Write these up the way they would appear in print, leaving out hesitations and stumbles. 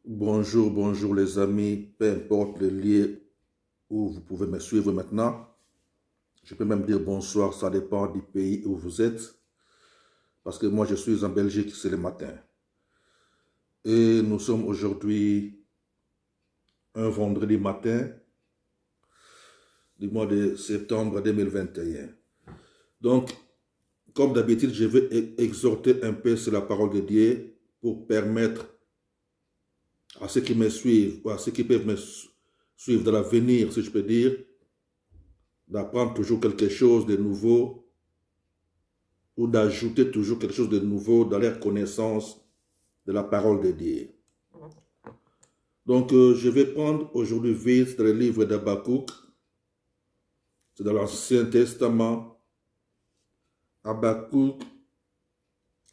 Bonjour, bonjour les amis, peu importe le lieu où vous pouvez me suivre maintenant. Je peux même dire bonsoir, ça dépend du pays où vous êtes. Parce que moi je suis en Belgique, c'est le matin. Et nous sommes aujourd'hui un vendredi matin du mois de septembre 2021. Donc, comme d'habitude, je vais exhorter un peu sur la parole de Dieu pour permettre à ceux qui me suivent, ou à ceux qui peuvent me suivre dans l'avenir, si je peux dire, d'apprendre toujours quelque chose de nouveau ou d'ajouter toujours quelque chose de nouveau dans leur connaissance de la parole de Dieu. Donc, je vais prendre aujourd'hui vite dans le livre d'Habakkuk. C'est dans l'Ancien Testament. Habakkuk,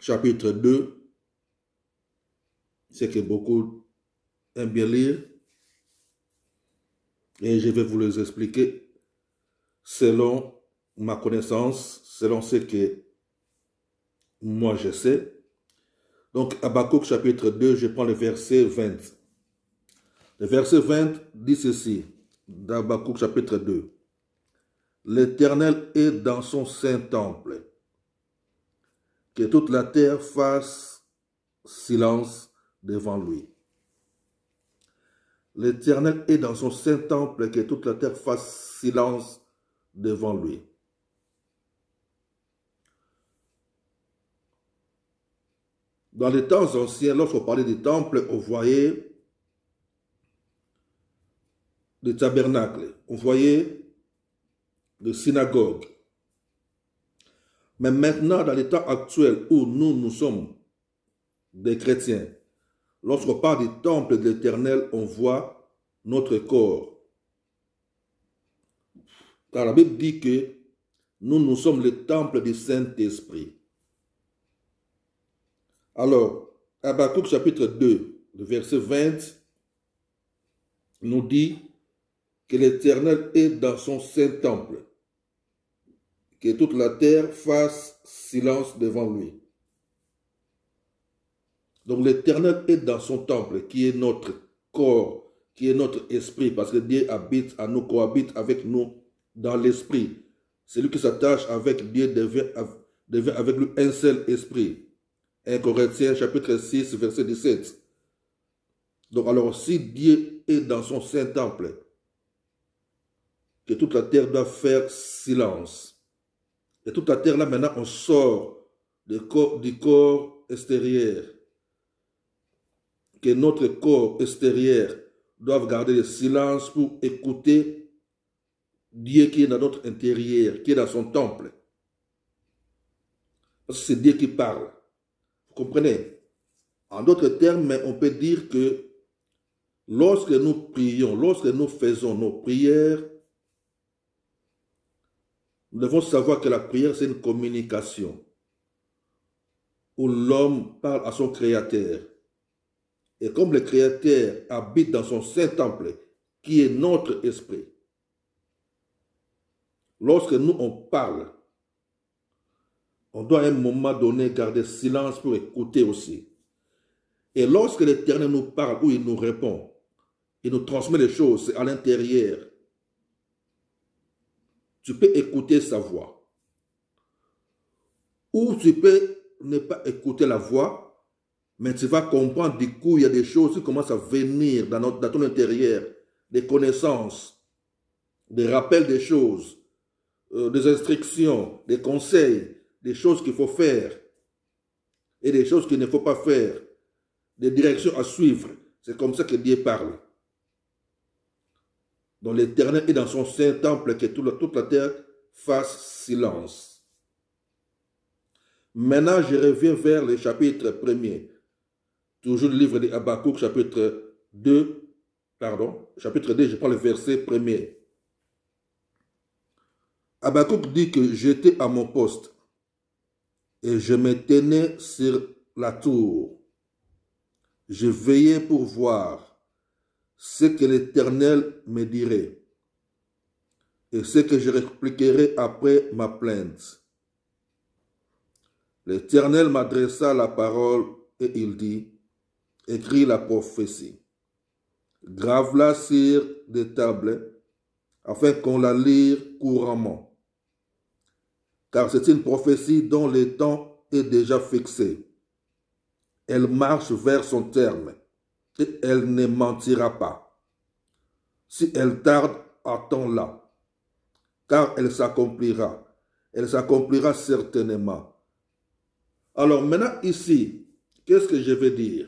chapitre 2. C'est que beaucoup aiment bien lire. Et je vais vous les expliquer selon ma connaissance, selon ce que moi je sais. Donc, Habakkuk, chapitre 2, je prends le verset 20. Le verset 20 dit ceci, d'Habakkuk chapitre 2. L'Éternel est dans son saint temple. Que toute la terre fasse silence devant lui. L'Éternel est dans son saint temple, que toute la terre fasse silence devant lui. Dans les temps anciens, lorsqu'on parlait du temple, on voyait des tabernacles, on voyait des synagogues. Mais maintenant, dans les temps actuels où nous sommes des chrétiens, lorsqu'on parle du temple de l'Éternel, on voit notre corps. Car la Bible dit que nous sommes le temple du Saint-Esprit. Alors, Habakkuk chapitre 2, le verset 20, nous dit que l'Éternel est dans son Saint-Temple, que toute la terre fasse silence devant lui. Donc l'Éternel est dans son temple, qui est notre corps, qui est notre esprit, parce que Dieu habite à nous, cohabite avec nous dans l'esprit. Celui qui s'attache avec Dieu devient avec lui un seul esprit. 1 Corinthiens chapitre 6, verset 17. Donc alors, si Dieu est dans son saint temple, que toute la terre doit faire silence. Et toute la terre, là, maintenant, on sort du corps extérieur. Que notre corps extérieur doit garder le silence pour écouter Dieu qui est dans notre intérieur, qui est dans son temple. Parce que c'est Dieu qui parle. Vous comprenez? En d'autres termes, on peut dire que lorsque nous prions, lorsque nous faisons nos prières, nous devons savoir que la prière, c'est une communication où l'homme parle à son Créateur. Et comme le Créateur habite dans son saint temple, qui est notre esprit, lorsque nous on parle, on doit à un moment donné garder silence pour écouter aussi. Et lorsque l'Éternel nous parle ou il nous répond, il nous transmet les choses, c'est à l'intérieur. Tu peux écouter sa voix. Ou tu peux ne pas écouter la voix, mais tu vas comprendre du coup, il y a des choses qui commencent à venir dans ton intérieur, des connaissances, des rappels des choses, des instructions, des conseils, des choses qu'il faut faire et des choses qu'il ne faut pas faire, des directions à suivre. C'est comme ça que Dieu parle. Donc l'Éternel est dans son saint temple, que toute la terre fasse silence. Maintenant, je reviens vers le chapitre 1er. Toujours le livre de Habakkuk, chapitre 2, chapitre 2, je prends le verset 1er. Habakkuk dit que j'étais à mon poste et je me tenais sur la tour. Je veillais pour voir ce que l'Éternel me dirait et ce que je répliquerai après ma plainte. L'Éternel m'adressa la parole et il dit, écris la prophétie. Grave-la sur des tables, afin qu'on la lire couramment. Car c'est une prophétie dont le temps est déjà fixé. Elle marche vers son terme, et elle ne mentira pas. Si elle tarde, attends-la, car elle s'accomplira. Elle s'accomplira certainement. Alors maintenant ici, qu'est-ce que je veux dire?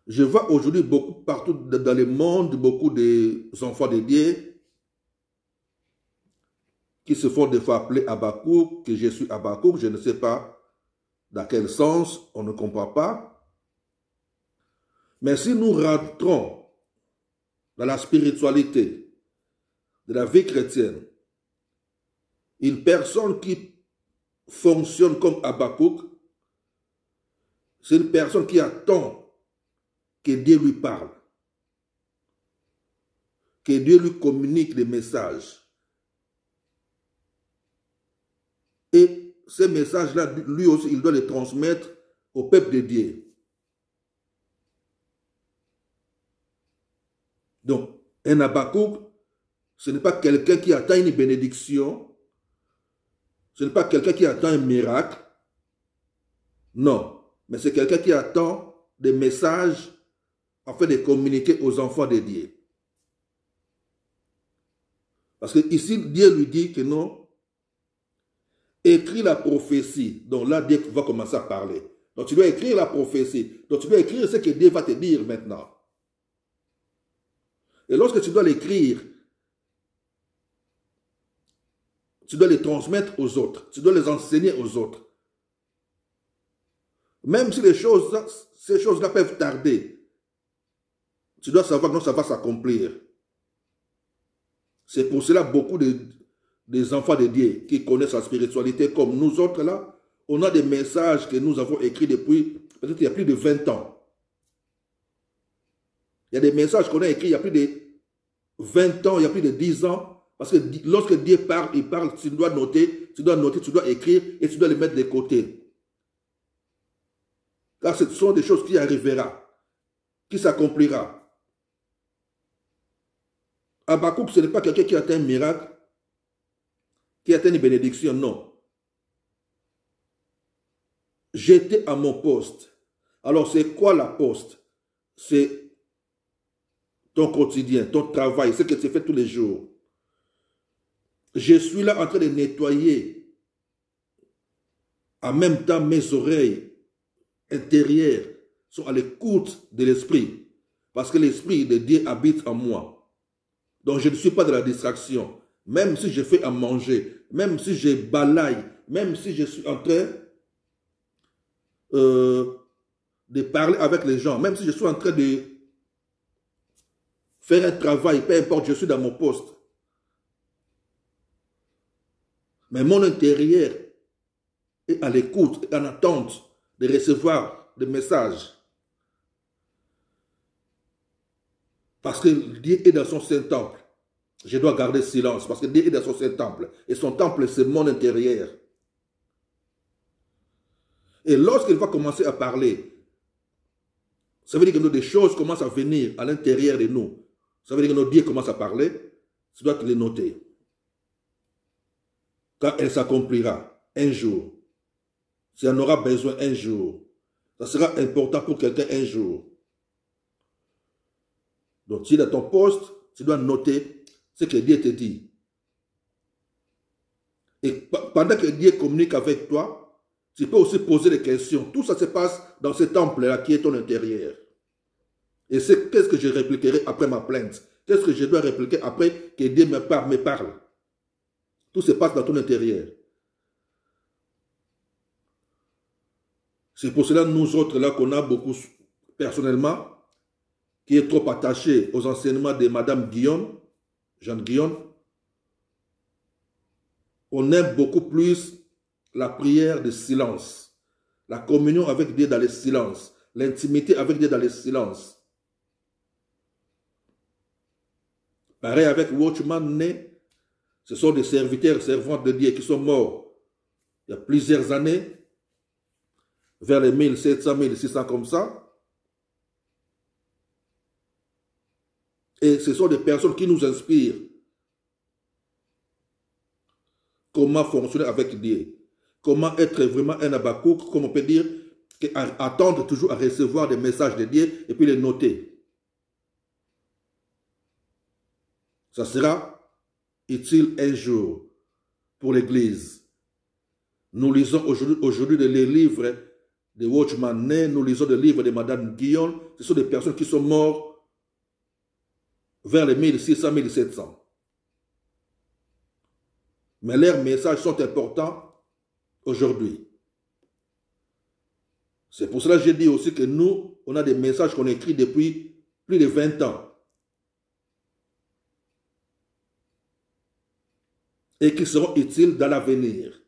Je vois aujourd'hui beaucoup partout dans le monde, beaucoup d'enfants de Dieu qui se font des fois appeler Habakkuk, que je suis Habakkuk, je ne sais pas dans quel sens, on ne comprend pas. Mais si nous rentrons dans la spiritualité de la vie chrétienne, une personne qui fonctionne comme Habakkuk, c'est une personne qui attend que Dieu lui parle, que Dieu lui communique des messages. Et ces messages-là, lui aussi, il doit les transmettre au peuple de Dieu. Donc, un Habakkuk, ce n'est pas quelqu'un qui attend une bénédiction, ce n'est pas quelqu'un qui attend un miracle, non, mais c'est quelqu'un qui attend des messages afin de communiquer aux enfants de Dieu. Parce que ici, Dieu lui dit que non, écris la prophétie. Donc là, Dieu va commencer à parler. Donc tu dois écrire la prophétie. Donc tu dois écrire ce que Dieu va te dire maintenant. Et lorsque tu dois l'écrire, tu dois les transmettre aux autres. Tu dois les enseigner aux autres. Même si ces choses-là peuvent tarder, tu dois savoir que non, ça va s'accomplir. C'est pour cela beaucoup des enfants de Dieu qui connaissent la spiritualité comme nous autres là, on a des messages que nous avons écrits depuis peut-être il y a plus de 20 ans. Il y a des messages qu'on a écrits il y a plus de 20 ans, il y a plus de 10 ans. Parce que lorsque Dieu parle, il parle, tu dois noter, tu dois écrire et tu dois les mettre de côté. Car ce sont des choses qui arriveront, qui s'accomplira. Habakkuk, ce n'est pas quelqu'un qui atteint un miracle, qui atteint une bénédiction, non. J'étais à mon poste. Alors, c'est quoi la poste? C'est ton quotidien, ton travail, ce que tu fais tous les jours. Je suis là en train de nettoyer en même temps mes oreilles intérieures sont à l'écoute de l'esprit. Parce que l'esprit de Dieu habite en moi. Donc je ne suis pas de la distraction. Même si je fais à manger, même si je balaye, même si je suis en train de parler avec les gens, même si je suis en train de faire un travail, peu importe, je suis dans mon poste. Mais mon intérieur est à l'écoute, en attente de recevoir des messages. Parce que Dieu est dans son Saint-Temple. Je dois garder silence parce que Dieu est dans son Saint-Temple. Et son temple, c'est mon intérieur. Et lorsqu'il va commencer à parler, ça veut dire que des choses commencent à venir à l'intérieur de nous. Ça veut dire que notre Dieu commence à parler. Tu dois te les noter. Car elle s'accomplira un jour. Si on aura besoin un jour. Ça sera important pour quelqu'un un jour. Donc, si dans ton poste, tu dois noter ce que Dieu te dit. Et pendant que Dieu communique avec toi, tu peux aussi poser des questions. Tout ça se passe dans ce temple-là qui est ton intérieur. Et c'est qu'est-ce que je répliquerai après ma plainte? Qu'est-ce que je dois répliquer après que Dieu me parle? Tout se passe dans ton intérieur. C'est pour cela, nous autres, là, qu'on a beaucoup, personnellement, qui est trop attaché aux enseignements de Madame Guillaume, Jeanne Guillaume, on aime beaucoup plus la prière de silence, la communion avec Dieu dans le silence, l'intimité avec Dieu dans le silence. Pareil avec Watchman Né, ce sont des serviteurs, servantes de Dieu qui sont morts il y a plusieurs années. vers les 1700, 1600 comme ça. Et ce sont des personnes qui nous inspirent comment fonctionner avec Dieu. Comment être vraiment un Habakkuk, comme on peut dire, attendre toujours à recevoir des messages de Dieu et puis les noter. Ça sera utile un jour pour l'Église. Nous lisons aujourd'hui les livres de Watchman Nee, nous lisons les livres de Madame Guyon. Ce sont des personnes qui sont mortes vers les 1600-1700. Mais leurs messages sont importants aujourd'hui. C'est pour cela que j'ai dit aussi que nous, on a des messages qu'on écrit depuis plus de 20 ans. Et qui seront utiles dans l'avenir.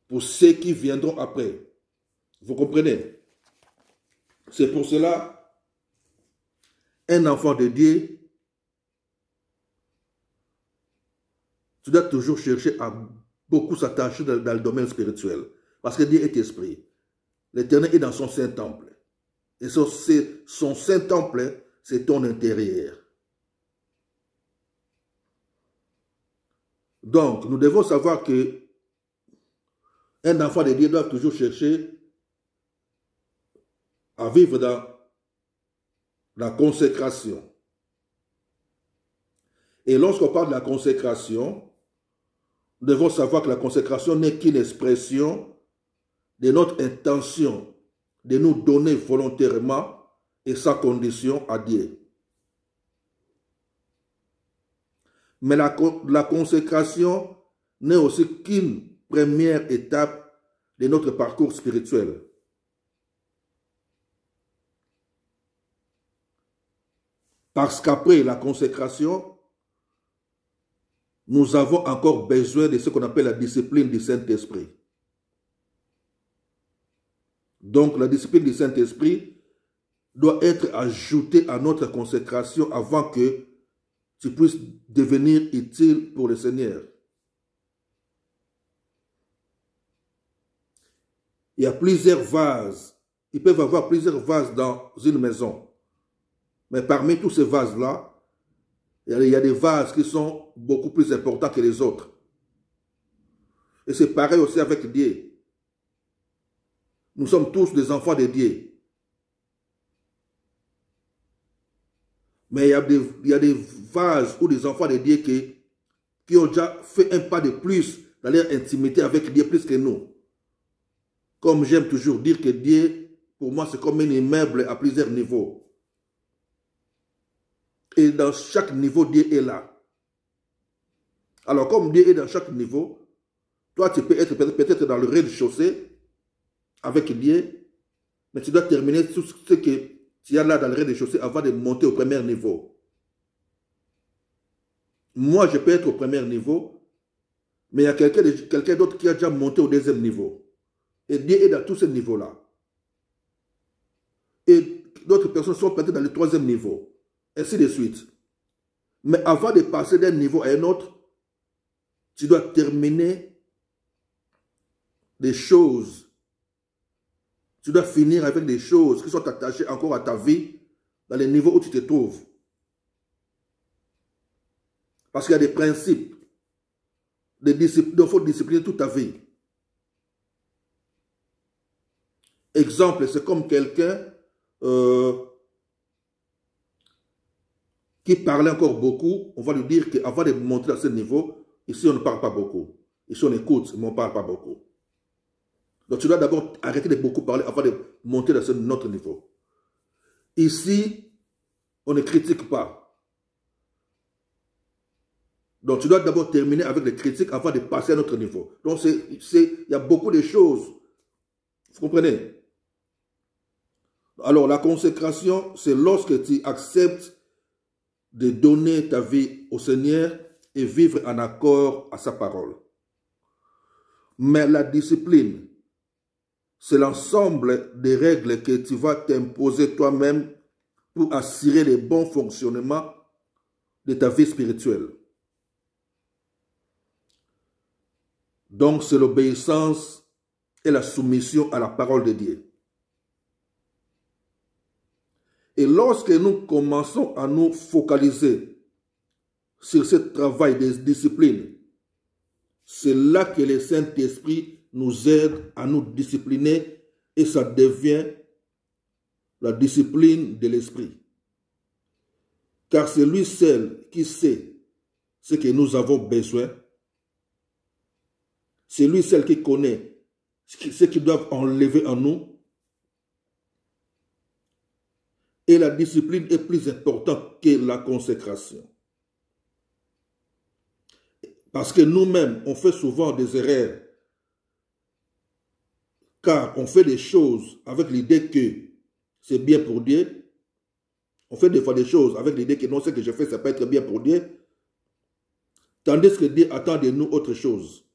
Pour ceux qui viendront après. Vous comprenez? C'est pour cela un enfant de Dieu, tu dois toujours chercher à beaucoup s'attacher dans le domaine spirituel. Parce que Dieu est esprit. L'Éternel est dans son Saint-Temple. Et son Saint-Temple, c'est ton intérieur. Donc, nous devons savoir que un enfant de Dieu doit toujours chercher à vivre dans la consécration. Et lorsqu'on parle de la consécration, nous devons savoir que la consécration n'est qu'une expression de notre intention de nous donner volontairement et sans condition à Dieu. Mais la consécration n'est aussi qu'une première étape de notre parcours spirituel. Parce qu'après la consécration, nous avons encore besoin de ce qu'on appelle la discipline du Saint-Esprit. Donc la discipline du Saint-Esprit doit être ajoutée à notre consécration avant que tu puisses devenir utile pour le Seigneur. Il y a plusieurs vases. Ils peuvent avoir plusieurs vases dans une maison. Mais parmi tous ces vases-là, il y a des vases qui sont beaucoup plus importants que les autres. Et c'est pareil aussi avec Dieu. Nous sommes tous des enfants de Dieu. Mais il y a des vases ou des enfants de Dieu qui ont déjà fait un pas de plus dans leur intimité avec Dieu plus que nous. Comme j'aime toujours dire que Dieu, pour moi, c'est comme un immeuble à plusieurs niveaux. Et dans chaque niveau, Dieu est là. Alors, comme Dieu est dans chaque niveau, toi, tu peux être peut-être dans le rez-de-chaussée avec Dieu, mais tu dois terminer tout ce que tu as là dans le rez-de-chaussée avant de monter au premier niveau. Moi, je peux être au premier niveau, mais il y a quelqu'un d'autre qui a déjà monté au deuxième niveau. Et Dieu est dans tous ces niveaux-là. Et d'autres personnes sont peut-être dans le troisième niveau. Ainsi de suite. Mais avant de passer d'un niveau à un autre, tu dois terminer des choses. Tu dois finir avec des choses qui sont attachées encore à ta vie dans les niveaux où tu te trouves. Parce qu'il y a des principes, des disciplines, il faut discipliner toute ta vie. Exemple, c'est comme quelqu'un qui parlait encore beaucoup, on va lui dire qu'avant de monter à ce niveau, ici on ne parle pas beaucoup. Ici on écoute, mais on ne parle pas beaucoup. Donc tu dois d'abord arrêter de beaucoup parler avant de monter à ce autre niveau. Ici, on ne critique pas. Donc tu dois d'abord terminer avec les critiques avant de passer à un autre niveau. Donc il y a beaucoup de choses. Vous comprenez? Alors la consécration, c'est lorsque tu acceptes de donner ta vie au Seigneur et vivre en accord à sa parole. Mais la discipline, c'est l'ensemble des règles que tu vas t'imposer toi-même pour assurer le bon fonctionnement de ta vie spirituelle. Donc, c'est l'obéissance et la soumission à la parole de Dieu. Et lorsque nous commençons à nous focaliser sur ce travail de discipline, c'est là que le Saint-Esprit nous aide à nous discipliner et ça devient la discipline de l'esprit. Car c'est lui seul qui sait ce que nous avons besoin. C'est lui seul qui connaît ce qu'ils doivent enlever en nous. Et la discipline est plus importante que la consécration. Parce que nous-mêmes, on fait souvent des erreurs. Car on fait des choses avec l'idée que c'est bien pour Dieu. On fait des fois des choses avec l'idée que non, ce que je fais, ça peut être bien pour Dieu. Tandis que Dieu attend de nous autre chose.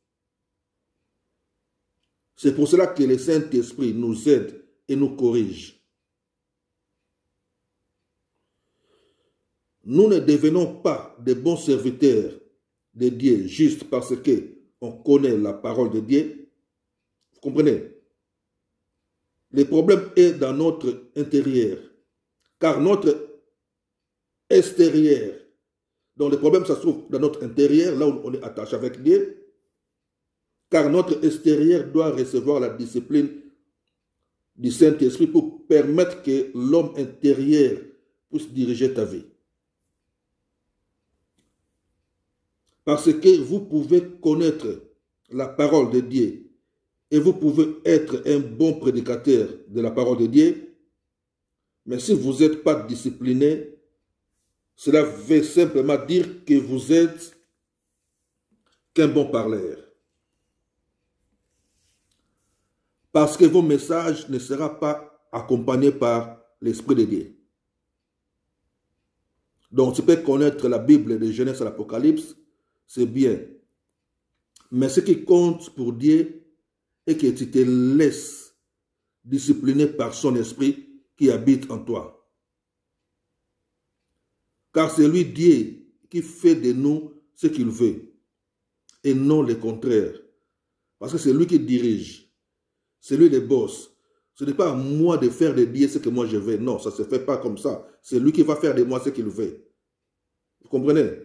C'est pour cela que le Saint-Esprit nous aide et nous corrige. Nous ne devenons pas de bons serviteurs de Dieu juste parce qu'on connaît la parole de Dieu. Vous comprenez? Le problème est dans notre intérieur. Car notre extérieur, donc le problème ça se trouve dans notre intérieur, là où on est attaché avec Dieu. Car notre extérieur doit recevoir la discipline du Saint-Esprit pour permettre que l'homme intérieur puisse diriger ta vie. Parce que vous pouvez connaître la parole de Dieu et vous pouvez être un bon prédicateur de la parole de Dieu, mais si vous n'êtes pas discipliné, cela veut simplement dire que vous êtes qu'un bon parleur. Parce que vos messages ne seront pas accompagnés par l'Esprit de Dieu. Donc tu peux connaître la Bible de Genèse à l'Apocalypse, c'est bien. Mais ce qui compte pour Dieu est que tu te laisses discipliner par son esprit qui habite en toi. Car c'est lui, Dieu, qui fait de nous ce qu'il veut et non le contraire. Parce que c'est lui qui dirige, c'est lui le boss. Ce n'est pas à moi de faire de Dieu ce que moi je veux. Non, ça ne se fait pas comme ça. C'est lui qui va faire de moi ce qu'il veut. Vous comprenez?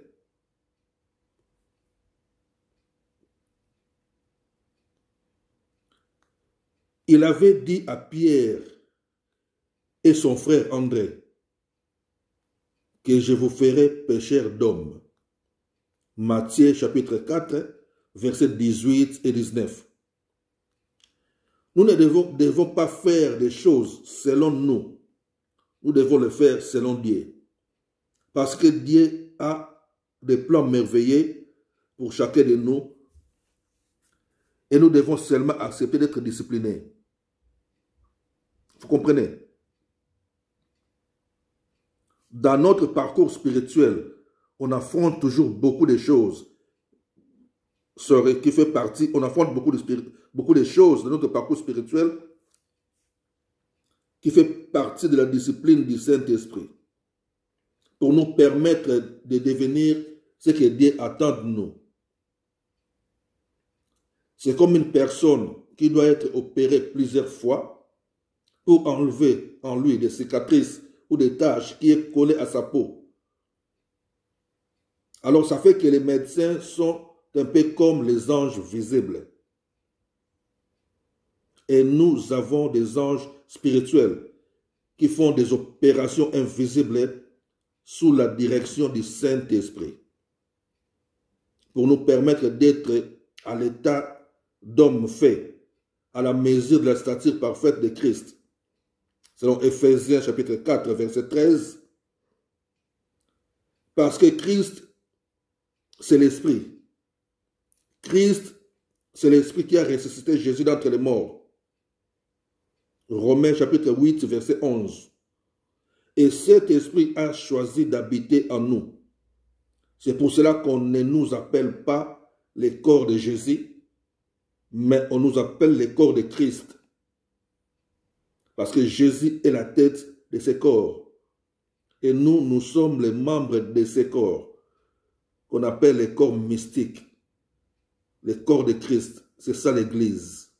Il avait dit à Pierre et son frère André que je vous ferai pécheurs d'hommes. Matthieu chapitre 4, versets 18 et 19. Nous ne devons pas faire des choses selon nous. Nous devons le faire selon Dieu. Parce que Dieu a des plans merveilleux pour chacun de nous. Et nous devons seulement accepter d'être disciplinés. Vous comprenez? Dans notre parcours spirituel, on affronte toujours beaucoup de choses. Qui fait partie, on affronte beaucoup de choses dans notre parcours spirituel qui fait partie de la discipline du Saint-Esprit pour nous permettre de devenir ce que Dieu attend de nous. C'est comme une personne qui doit être opérée plusieurs fois pour enlever en lui des cicatrices ou des taches qui est collées à sa peau. Alors ça fait que les médecins sont un peu comme les anges visibles. Et nous avons des anges spirituels qui font des opérations invisibles sous la direction du Saint-Esprit pour nous permettre d'être à l'état d'homme fait, à la mesure de la stature parfaite de Christ. Selon Ephésiens chapitre 4, verset 13. Parce que Christ, c'est l'Esprit. Christ, c'est l'Esprit qui a ressuscité Jésus d'entre les morts. Romains chapitre 8, verset 11. Et cet Esprit a choisi d'habiter en nous. C'est pour cela qu'on ne nous appelle pas les corps de Jésus, mais on nous appelle les corps de Christ. Parce que Jésus est la tête de ces corps. Et nous, nous sommes les membres de ces corps, qu'on appelle les corps mystiques. Les corps de Christ, c'est ça l'Église.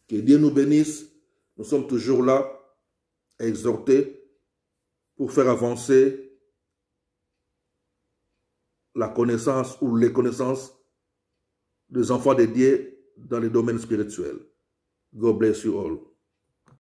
Que Dieu nous bénisse. Nous sommes toujours là à exhorter pour faire avancer la connaissance ou les connaissances des enfants de Dieu dans les domaines spirituels. God bless you all.